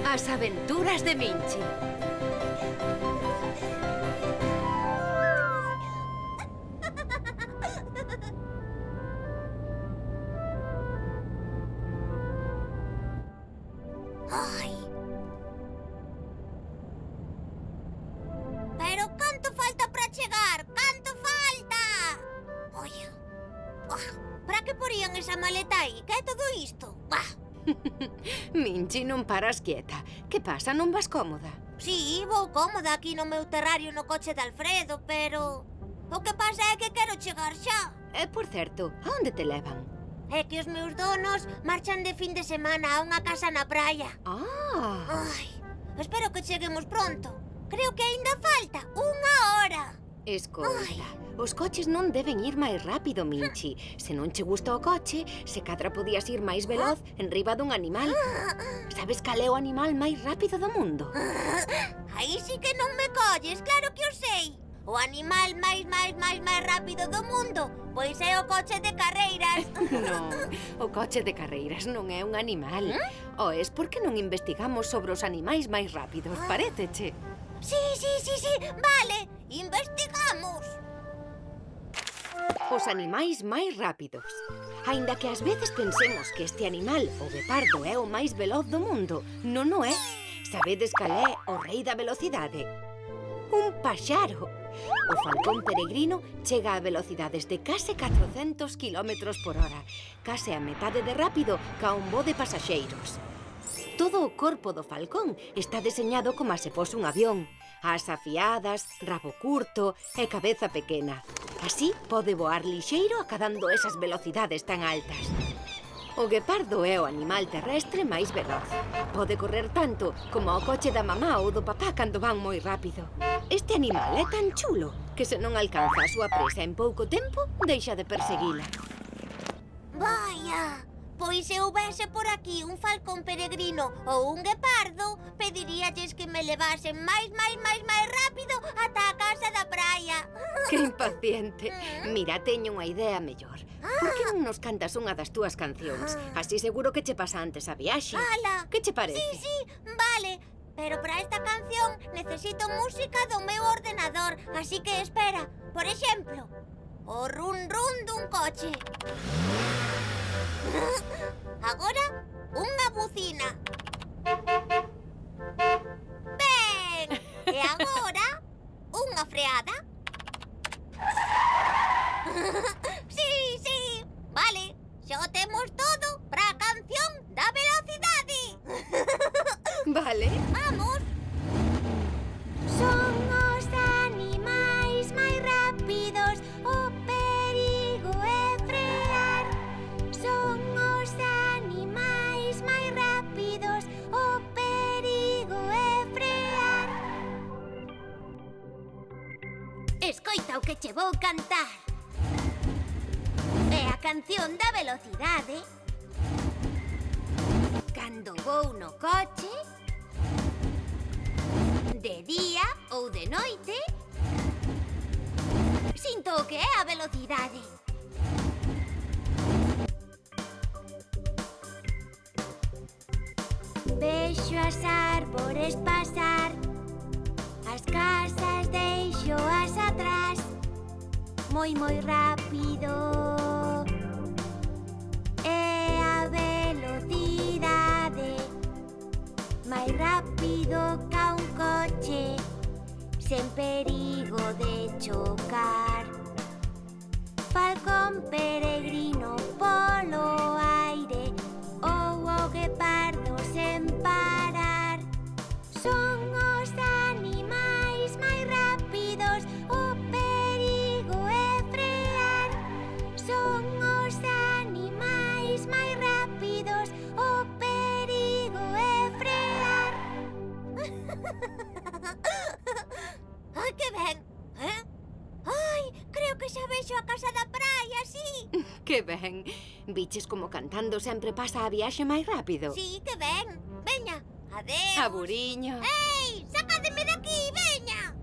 As aventuras de Minchi. Ai. Pero canto falta para chegar? Canto falta? Oia. Para que porían esa maleta aí? Que é todo isto? Minchi, non paras quieta. Que pasa, non vas cómoda? Sí, vou cómoda aquí no meu terrario no coche de Alfredo, pero... O que pasa é que quero chegar xa. Por certo, a onde te levan? É que os meus donos marchan de fin de semana a unha casa na praia. Ai, espero que cheguemos pronto. Creo que aínda falta unha hora. Escoita, os coches non deben ir máis rápido, Minchi. Se non che gusta o coche, se cadra podías ir máis veloz enriba dun animal. Sabes cal é o animal máis rápido do mundo? Aí sí que non me colles, claro que o sei. O animal máis rápido do mundo, pois é o coche de carreiras. Non, o coche de carreiras non é un animal. O es porque non investigamos sobre os animais máis rápidos, paréceche? Sí, vale, investigamos. Os animais máis rápidos. Aínda que ás veces pensemos que este animal, o guepardo, é o máis veloz do mundo, non o é. Sabedes cal é o rei da velocidade? Un paxaro. O falcón peregrino chega a velocidades de case 400 km por hora, case a metade de rápido ca un voo de pasaxeiros. Todo o corpo do falcón está deseñado como se fose un avión. As afiadas, rabo curto e cabeza pequena. Así pode voar lixeiro acadando esas velocidades tan altas. O guepardo é o animal terrestre máis veloz. Pode correr tanto como o coche da mamá ou do papá cando van moi rápido. Este animal é tan chulo que se non alcanza a súa presa en pouco tempo, deixa de perseguila. Vaya, pois se houbese por aquí un falcón peregrino ou un guepardo, pediríalles que me levasen máis rápido ata a casa da praia. Que impaciente. Mira, teño unha idea mellor. Por que non nos cantas unha das túas cancións? Así seguro que che pasa antes a viaxe. Ala! Que che parece? Sí, vale. Pero para esta canción necesito música do meu ordenador, así que espera. Por exemplo, o run dun coche. Agora, unha bucina. Ben! E agora, unha freada. Sí, vale. Xa o temos todo para a canción da velocidade. Vale. Vamos. Son os animais máis rápidos, o perigo é frear. Son os animais máis rápidos, o perigo é frear. Escoita o que che vou cantar. É a canción da velocidade. Cando vou no coche, de día ou de noite, sinto o que é a velocidade. Vexo as árbores pasar, as casas deixoas atrás, moi rápido. É a velocidade, máis rápido ca un coche, sen perigo de chocar. Falcón peregrino polo aire, ou o guepardo sen parar. Son os animais máis rápidos, o perigo é frear. Son os animais máis rápidos, o perigo é frear. Ai, que ben! Ai, creo que xa vexo a casa da praia, sí. Que ben. Biches como cantando sempre pasa a viaxe máis rápido. Sí, que ben. Veña, adeus. Aburiño. Ei, sacádeme daqui, veña.